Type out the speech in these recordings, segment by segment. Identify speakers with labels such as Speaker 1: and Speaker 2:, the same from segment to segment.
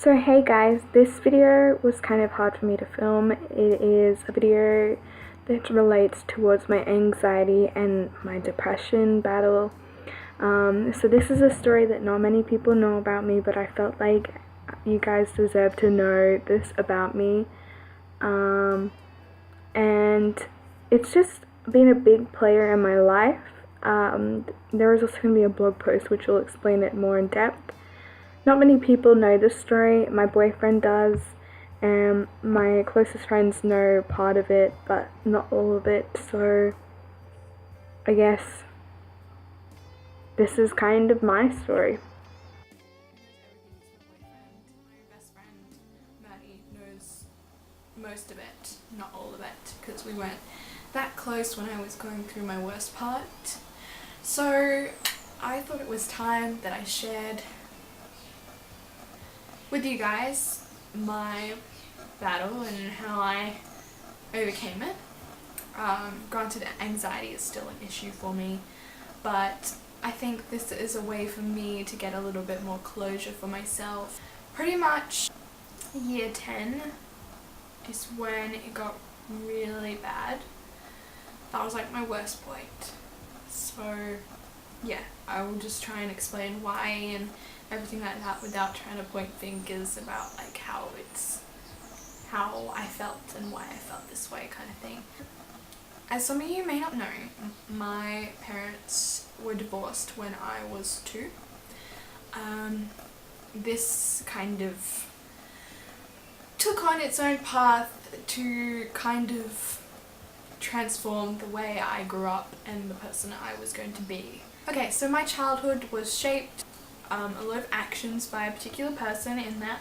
Speaker 1: So hey guys, this video was kind of hard for me to film. It is a video that relates towards my anxiety and my depression battle. So this is a story that not many people know about me, but I felt like you guys deserve to know this about me. And it's just been a big player in my life. There is also going to be a blog post which will explain it more in depth. Not many people know this story. My boyfriend does, and my closest friends know part of it, but not all of it, so I guess this is kind of my story.
Speaker 2: My best friend Maddie knows most of it, not all of it, because we weren't that close when I was going through my worst part. So I thought it was time that I shared with you guys my battle and how I overcame it. Granted, anxiety is still an issue for me, but I think this is a way for me to get a little bit more closure for myself. Pretty much year 10 is when it got really bad. That was like my worst point. So yeah, I will just try and explain why and everything like that without trying to point fingers about like how I felt and why I felt this way kind of thing. As some of you may not know, my parents were divorced when I was 2. This kind of took on its own path to kind of transform the way I grew up and the person I was going to be. Okay, so my childhood was shaped a lot of actions by a particular person in that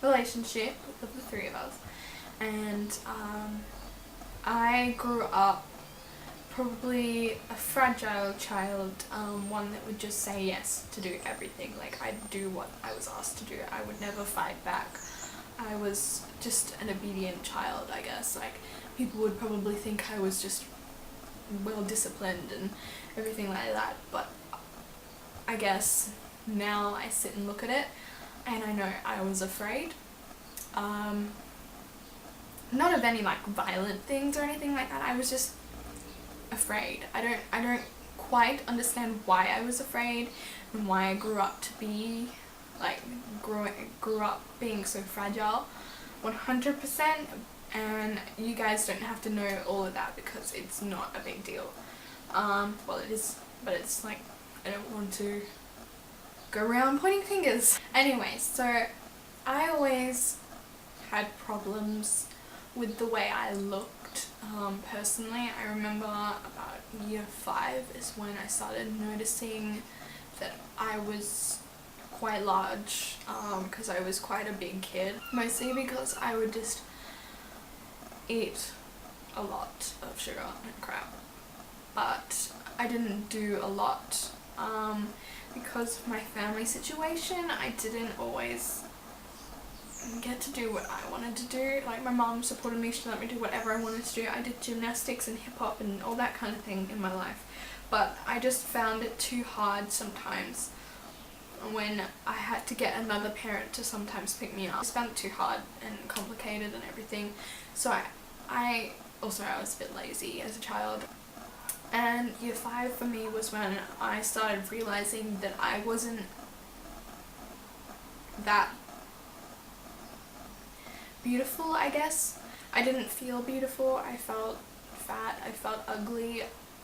Speaker 2: relationship of the 3 of us, and I grew up probably a fragile child, one that would just say yes to do everything. Like, I'd do what I was asked to do. I would never fight back. I was just an obedient child, I guess. Like, people would probably think I was just well disciplined and everything like that, but I guess now I sit and look at it and I know I was afraid. Not of any like violent things or anything like that. I was just afraid. I don't quite understand why I was afraid and why I grew up to be like grew up being so fragile 100%, and you guys don't have to know all of that because it's not a big deal. Well, it is, but it's like I don't want to go around pointing fingers. Anyway, so I always had problems with the way I looked. Personally, I remember about year 5 is when I started noticing that I was quite large, because I was quite a big kid. Mostly because I would just eat a lot of sugar and crap. But I didn't do a lot. Because of my family situation, I didn't always get to do what I wanted to do. Like, my mom supported me, she let me do whatever I wanted to do. I did gymnastics and hip hop and all that kind of thing in my life. But I just found it too hard sometimes when I had to get another parent to sometimes pick me up. I just found it too hard and complicated and everything. So I was a bit lazy as a child. And year 5 for me was when I started realizing that I wasn't that beautiful, I guess. I didn't feel beautiful. I felt fat. I felt ugly.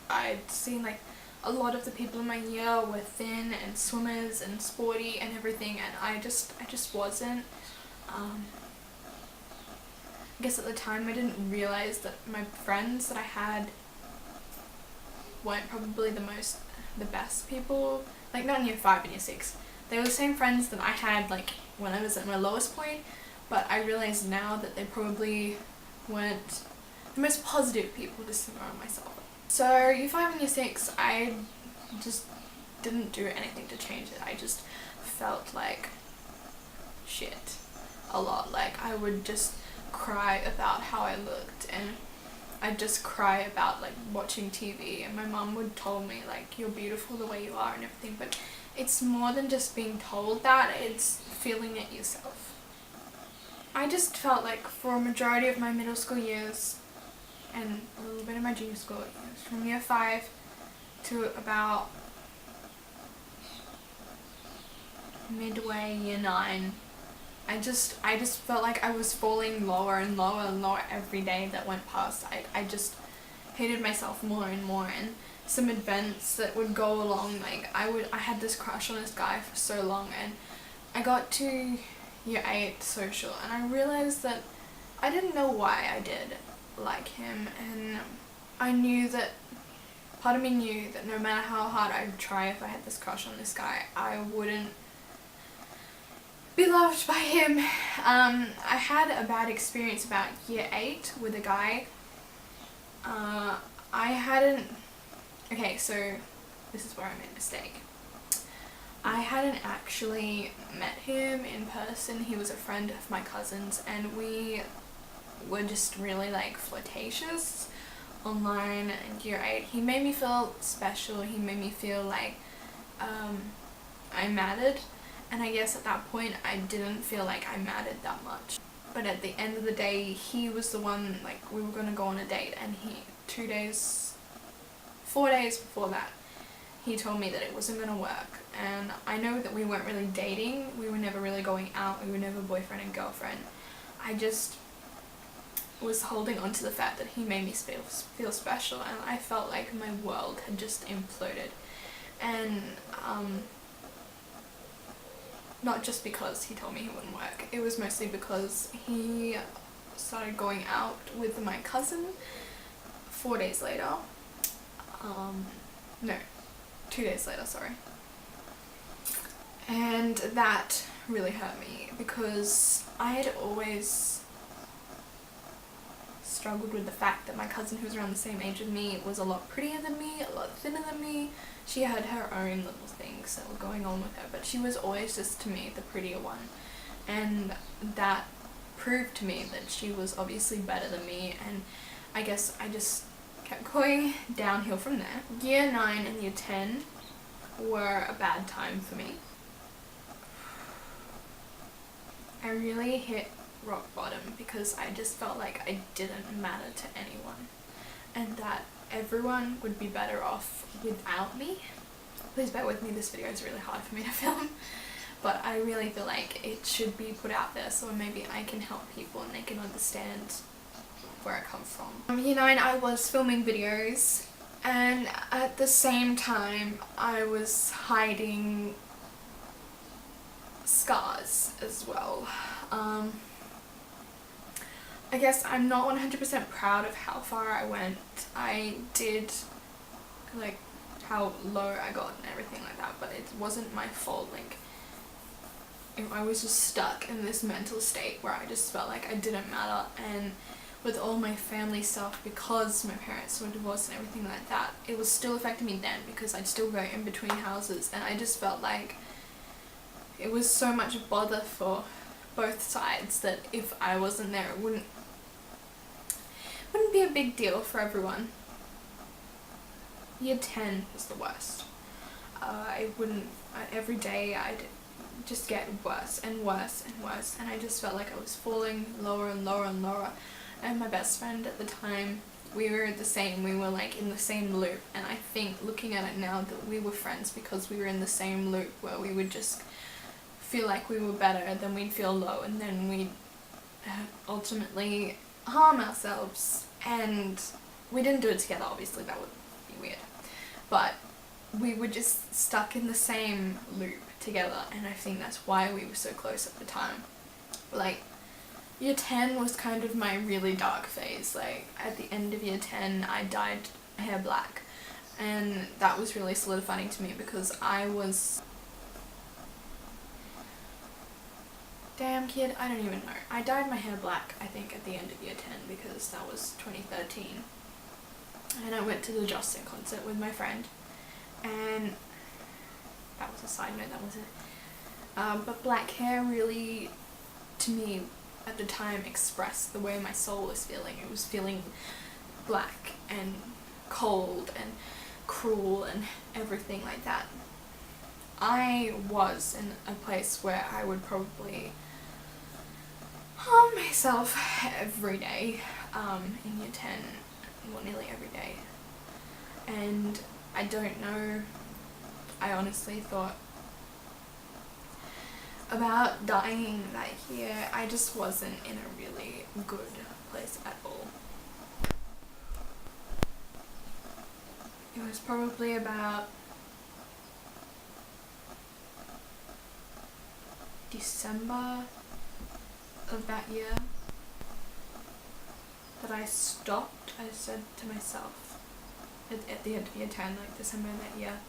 Speaker 2: I'd seen like a lot of the people in my year were thin and swimmers and sporty and everything, and I just wasn't. I guess at the time I didn't realize that my friends that I had weren't probably the best people. Like, not in year 5 and year 6. They were the same friends that I had like when I was at my lowest point, but I realize now that they probably weren't the most positive people to surround myself with. So year 5 and year 6, I just didn't do anything to change it. I just felt like shit a lot. Like, I would just cry about how I looked, and I'd just cry about like watching TV, and my mum would tell me like, you're beautiful the way you are and everything, but it's more than just being told that, it's feeling it yourself. I just felt like for a majority of my middle school years and a little bit of my junior school years, from year 5 to about midway year 9, I just felt like I was falling lower and lower and lower every day that went past. I just hated myself more and more, and some events that would go along, like I had this crush on this guy for so long, and I got to year 8 social and I realized that I didn't know why I did like him, and I knew that part of me knew that no matter how hard I'd try if I had this crush on this guy, I wouldn't be loved by him. I had a bad experience about year 8 with a guy. Okay, so this is where I made a mistake. I hadn't actually met him in person. He was a friend of my cousin's, and we were just really like flirtatious online in year 8. He made me feel special. He made me feel like I mattered, and I guess at that point I didn't feel like I mattered that much. But at the end of the day, he was the one, like, we were gonna go on a date, and 4 days before that, he told me that it wasn't gonna work. And I know that we weren't really dating, we were never really going out, we were never boyfriend and girlfriend. I just was holding on to the fact that he made me feel special, and I felt like my world had just imploded. And not just because he told me he wouldn't work, it was mostly because he started going out with my cousin 4 days later. No, 2 days later, sorry. And that really hurt me because I had always struggled with the fact that my cousin, who was around the same age as me, was a lot prettier than me, a lot thinner than me. She had her own little things that were going on with her, but she was always just, to me, the prettier one. And that proved to me that she was obviously better than me, and I guess I just kept going downhill from there. Year 9 and year 10 were a bad time for me. I really hit rock bottom because I just felt like I didn't matter to anyone, and that everyone would be better off without me. Please bear with me, this video is really hard for me to film, but I really feel like it should be put out there so maybe I can help people and they can understand where I come from. Year 9 I was filming videos, and at the same time I was hiding scars as well. I guess I'm not 100% proud of how far I went. I did, like, how low I got and everything like that, but it wasn't my fault. Like, I was just stuck in this mental state where I just felt like I didn't matter, and with all my family stuff, because my parents were divorced and everything like that, it was still affecting me then because I'd still go in between houses, and I just felt like it was so much bother for both sides that if I wasn't there it wouldn't be a big deal for everyone. Year 10 was the worst. Every day I'd just get worse and worse and worse, and I just felt like I was falling lower and lower and lower. And my best friend at the time, we were the same, we were like in the same loop, and I think looking at it now that we were friends because we were in the same loop where we would just feel like we were better, then we'd feel low, and then we'd ultimately harm ourselves. And we didn't do it together, obviously, that would be weird, but we were just stuck in the same loop together, and I think that's why we were so close at the time. Like, year 10 was kind of my really dark phase. Like, at the end of year 10 I dyed my hair black, and that was really solidifying to me because I was... Damn kid, I don't even know. I dyed my hair black, I think, at the end of year 10 because that was 2013. And I went to the Justin concert with my friend, and that was a side note, that was it. But black hair really, to me, at the time, expressed the way my soul was feeling. It was feeling black and cold and cruel and everything like that. I was in a place where I would probably harm myself every day in year 10, well, nearly every day. And I don't know, I honestly thought about dying that year. I just wasn't in a really good place at all. It was probably about December of that year that I stopped. I said to myself at the end of year 10, like December that year,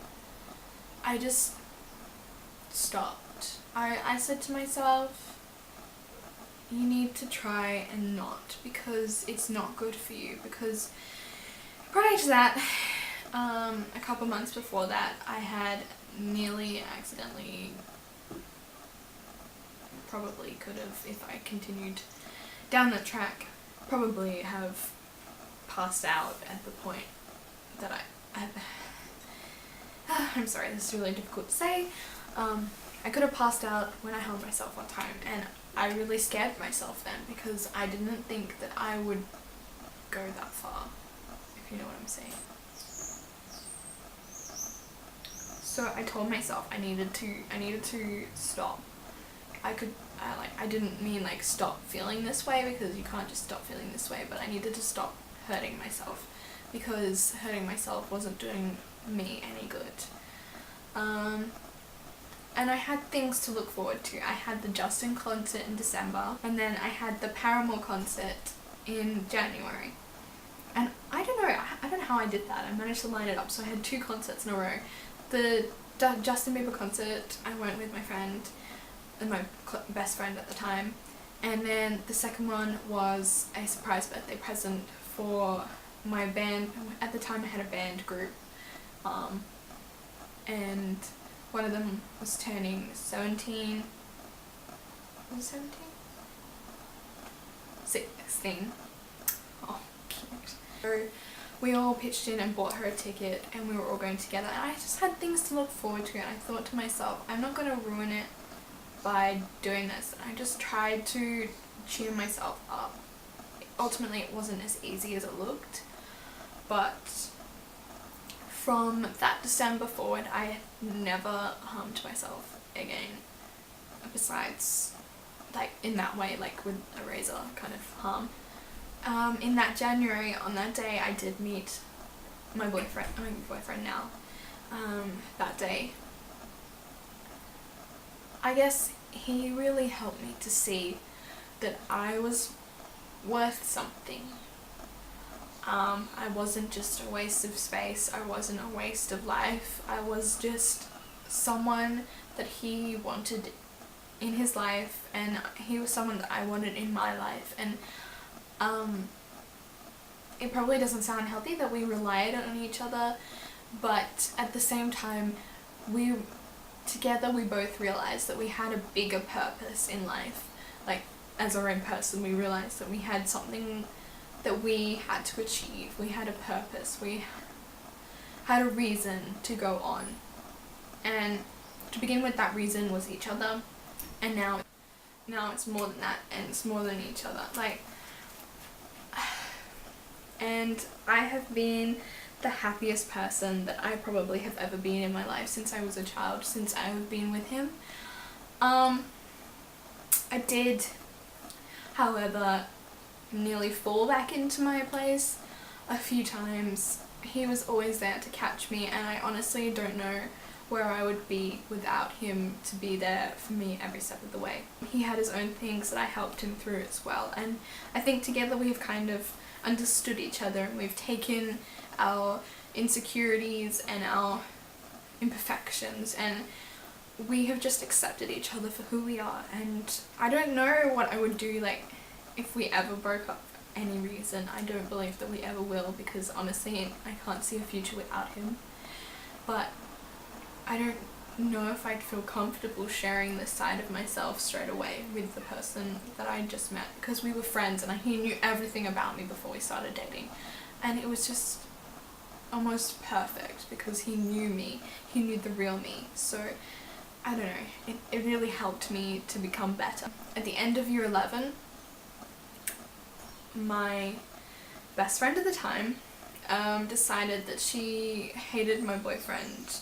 Speaker 2: I just stopped. I said to myself, you need to try and not, because it's not good for you. Because prior to that, a couple months before that, I had nearly accidentally, probably could have, if I continued down that track, probably have passed out at the point that I'm sorry, this is really difficult to say. I could have passed out when I held myself one time, and I really scared myself then because I didn't think that I would go that far, if you know what I'm saying. So I told myself I needed to stop. I didn't mean like stop feeling this way, because you can't just stop feeling this way, but I needed to stop hurting myself, because hurting myself wasn't doing me any good. And I had things to look forward to. I had the Justin concert in December, and then I had the Paramore concert in January. And I don't know how I did that. I managed to line it up, so I had 2 concerts in a row. The Justin Bieber concert, I went with my friend, and my best friend at the time, and then the second one was a surprise birthday present for my band. At the time I had a band group, and one of them was turning 17. Was it 17? 16. Oh, cute. So we all pitched in and bought her a ticket, and we were all going together, and I just had things to look forward to, and I thought to myself, I'm not going to ruin it by doing this. I just tried to cheer myself up. Ultimately it wasn't as easy as it looked, but from that December forward I never harmed myself again, besides like in that way, like with a razor kind of harm. In that January, on that day, I did meet my boyfriend now. That day, I guess he really helped me to see that I was worth something. I wasn't just a waste of space, I wasn't a waste of life, I was just someone that he wanted in his life, and he was someone that I wanted in my life. And it probably doesn't sound healthy that we relied on each other, but at the same time, together we both realized that we had a bigger purpose in life. Like, as our own person, we realized that we had something that we had to achieve. We had a purpose. We had a reason to go on. And to begin with, that reason was each other. And now it's more than that, and it's more than each other. Like, and I have been the happiest person that I probably have ever been in my life since I was a child, since I have been with him. I did, however, nearly fall back into my place a few times. He was always there to catch me, and I honestly don't know where I would be without him to be there for me every step of the way. He had his own things that I helped him through as well, and I think together we've kind of understood each other, and we've taken our insecurities and our imperfections, and we have just accepted each other for who we are. And I don't know what I would do, like, if we ever broke up for any reason. I don't believe that we ever will, because honestly I can't see a future without him. But I don't know if I'd feel comfortable sharing this side of myself straight away with the person that I just met, because we were friends and he knew everything about me before we started dating, and it was just almost perfect because he knew me, he knew the real me. So I don't know, it really helped me to become better. At the end of year 11, my best friend at the time decided that she hated my boyfriend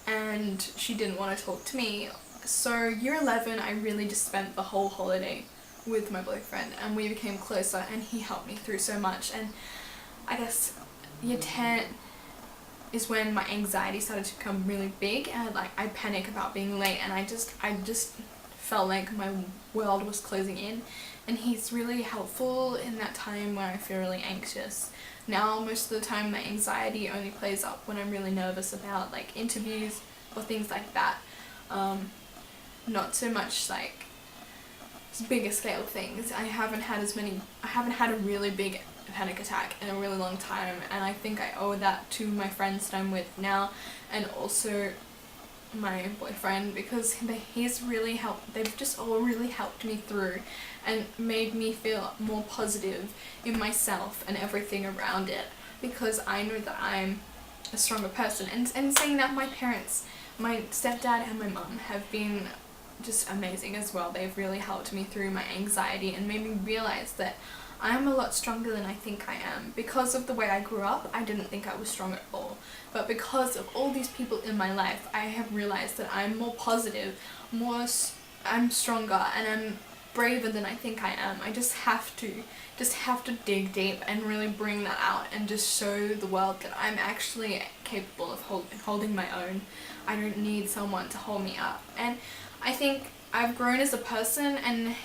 Speaker 2: and she didn't want to talk to me. So year 11, I really just spent the whole holiday with my boyfriend and we became closer and he helped me through so much. And I guess year 10 is when my anxiety started to become really big and I panic about being late, and I just felt like my world was closing in, and he's really helpful in that time where I feel really anxious. Now most of the time my anxiety only plays up when I'm really nervous about like interviews or things like that. Not so much like bigger scale things. I haven't had a really big panic attack in a really long time, and I think I owe that to my friends that I'm with now and also my boyfriend, because they've just all really helped me through and made me feel more positive in myself and everything around it, because I know that I'm a stronger person. And saying that, my parents, my stepdad and my mum have been just amazing as well. They've really helped me through my anxiety and made me realize that I'm a lot stronger than I think I am. Because of the way I grew up, I didn't think I was strong at all. But because of all these people in my life, I have realized that I'm more positive, I'm stronger, and I'm braver than I think I am. I just have to dig deep and really bring that out and just show the world that I'm actually capable of holding my own. I don't need someone to hold me up. And I think I've grown as a person, and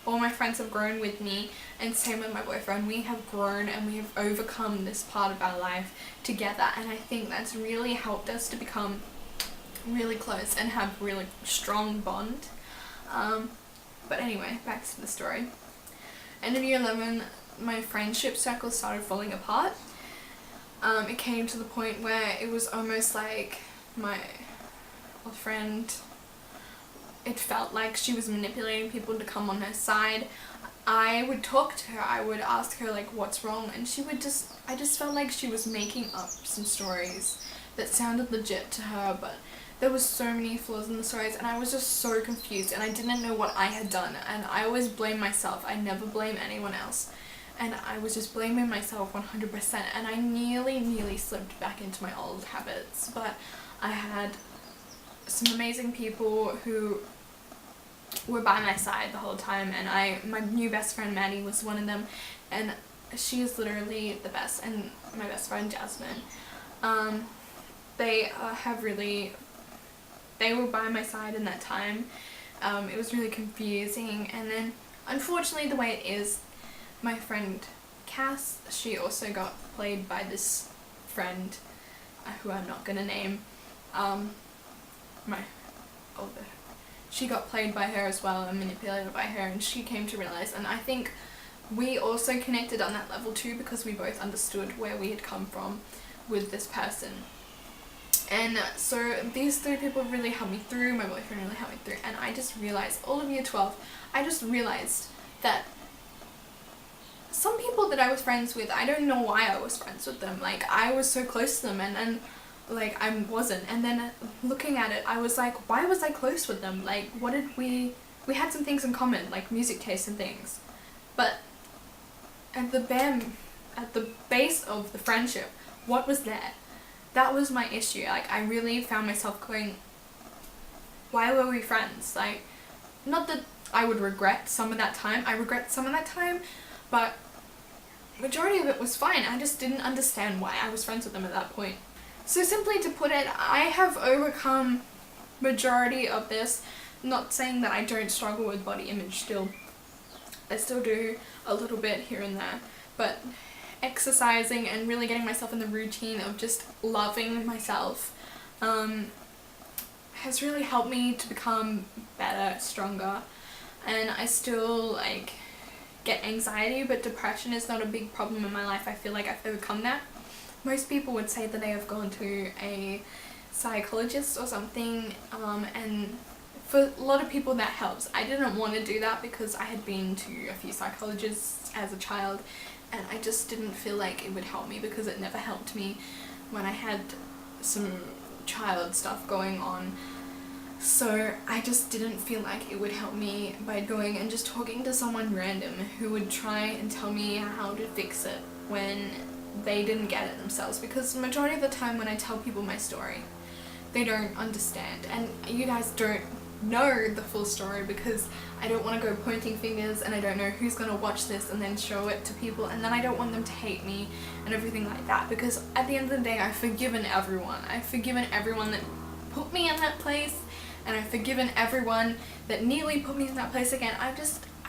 Speaker 2: all my friends have grown with me, and same with my boyfriend. We have grown and we have overcome this part of our life together, and I think that's really helped us to become really close and have really strong bond. But anyway, back to the story. End of year 11, my friendship circle started falling apart. It came to the point where it was almost like my old friend, it felt like she was manipulating people to come on her side. I would talk to her, I would ask her like what's wrong, and I just felt like she was making up some stories that sounded legit to her, but there was so many flaws in the stories, and I was just so confused, and I didn't know what I had done, and I always blame myself. I never blame anyone else, and I was just blaming myself 100%, and I nearly slipped back into my old habits. But I had some amazing people who were by my side the whole time, and my new best friend Maddie was one of them, and she is literally the best, and my best friend Jasmine. They were by my side in that time. It was really confusing, and then unfortunately the way it is, my friend Cass, she also got played by this friend who I'm not gonna name. She got played by her as well and manipulated by her, and she came to realize, and I think we also connected on that level too, because we both understood where we had come from with this person. And so these three people really helped me through, my boyfriend really helped me through, and I just realized, all of year 12, I just realized that some people that I was friends with, I don't know why I was friends with them. Like, I was so close to them, and like I wasn't. And then looking at it, I was like, why was I close with them? Like, what did we had some things in common, like music tastes and things, but at the base of the friendship, what was there? That was my issue. Like, I really found myself going, why were we friends? Like, not that I would regret some of that time, but majority of it was fine. I just didn't understand why I was friends with them at that point. So simply to put it, I have overcome majority of this. Not saying that I don't struggle with body image still. I still do a little bit here and there, but exercising and really getting myself in the routine of just loving myself has really helped me to become better, stronger. And I still like get anxiety, but depression is not a big problem in my life. I feel like I've overcome that. Most people would say that they have gone to a psychologist or something, and for a lot of people that helps. I didn't want to do that because I had been to a few psychologists as a child, and I just didn't feel like it would help me because it never helped me when I had some child stuff going on. So I just didn't feel like it would help me by going and just talking to someone random who would try and tell me how to fix it when they didn't get it themselves, because the majority of the time when I tell people my story, they don't understand, and you guys don't know the full story because I don't want to go pointing fingers, and I don't know who's going to watch this and then show it to people, and then I don't want them to hate me and everything like that, because at the end of the day I've forgiven everyone. I've forgiven everyone that put me in that place, and I've forgiven everyone that nearly put me in that place again. I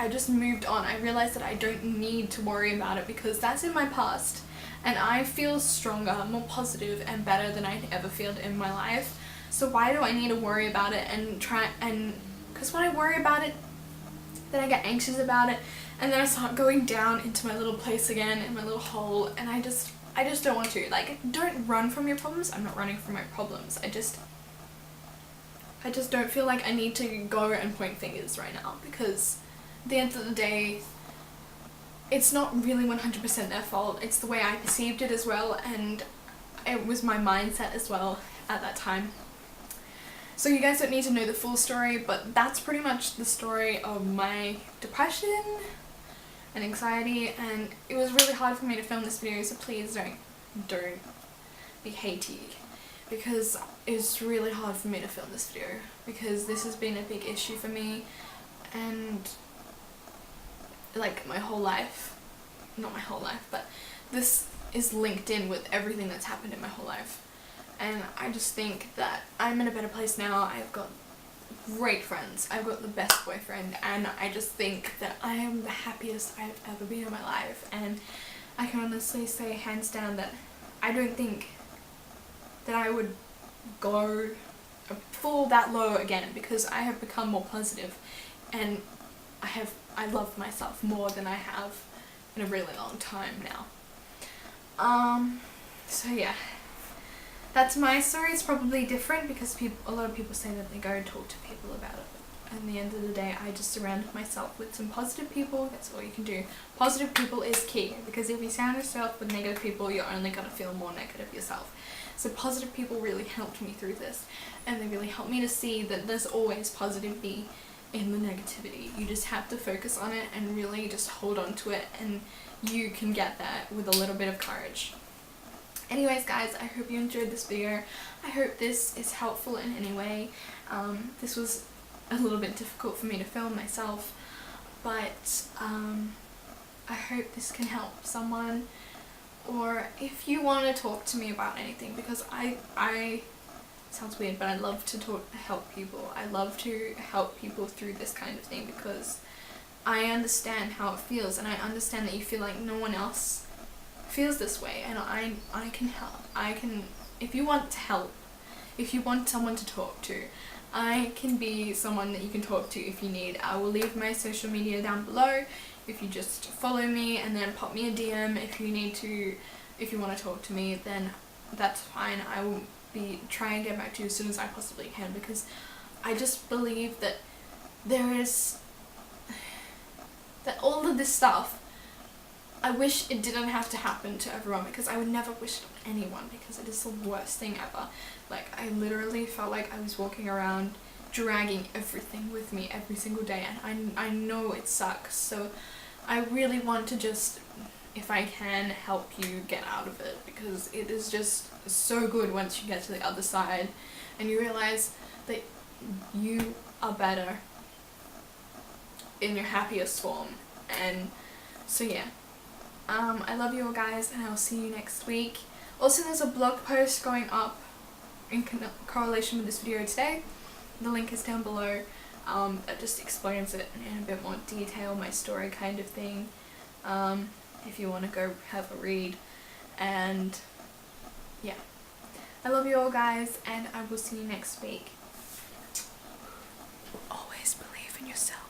Speaker 2: just moved on. I realized that I don't need to worry about it because that's in my past, and I feel stronger, more positive and better than I'd ever felt in my life. So why do I need to worry about it because when I worry about it, then I get anxious about it, and then I start going down into my little place again, in my little hole, and I just don't want to. Like, don't run from your problems. I'm not running from my problems. I just don't feel like I need to go and point fingers right now, because at the end of the day, it's not really 100% their fault. It's the way I perceived it as well, and it was my mindset as well at that time. So you guys don't need to know the full story, but that's pretty much the story of my depression and anxiety, and it was really hard for me to film this video, so please don't be hatey, because it's really hard for me to film this video, because this has been a big issue for me, and like my whole life, not my whole life, but this is linked in with everything that's happened in my whole life. And I just think that I'm in a better place now. I've got great friends. I've got the best boyfriend, and I just think that I am the happiest I've ever been in my life. And I can honestly say hands down that I don't think that I would fall that low again, because I have become more positive, and I love myself more than I have in a really long time now. So yeah, that's my story. It's probably different because a lot of people say that they go and talk to people about it. At the end of the day, I just surrounded myself with some positive people. That's all you can do. Positive people is key, because if you surround yourself with negative people, you're only going to feel more negative yourself. So positive people really helped me through this, and they really helped me to see that there's always positivity in the negativity. You just have to focus on it and really just hold on to it, and you can get that with a little bit of courage. Anyways guys, I hope you enjoyed this video. I hope this is helpful in any way. This was a little bit difficult for me to film myself, but I hope this can help someone, or if you want to talk to me about anything, because I sounds weird, but I love to help people. I love to help people through this kind of thing, because I understand how it feels, and I understand that you feel like no one else feels this way, and I can help. If you want to help, if you want someone to talk to, I can be someone that you can talk to if you need. I will leave my social media down below if you just follow me, and then pop me a DM if you want to talk to me, then that's fine. I will try and get back to you as soon as I possibly can, because I just believe that all of this stuff, I wish it didn't have to happen to everyone, because I would never wish it on anyone, because it is the worst thing ever. Like, I literally felt like I was walking around dragging everything with me every single day, and I know it sucks, so I really want to just, if I can, help you get out of it, because it is just so good once you get to the other side and you realize that you are better in your happiest form. And so yeah, I love you all guys, and I'll see you next week. Also, there's a blog post going up in correlation with this video today. The link is down below. That just explains it in a bit more detail, my story kind of thing, if you want to go have a read. And yeah, I love you all guys, and I will see you next week. Always believe in yourself.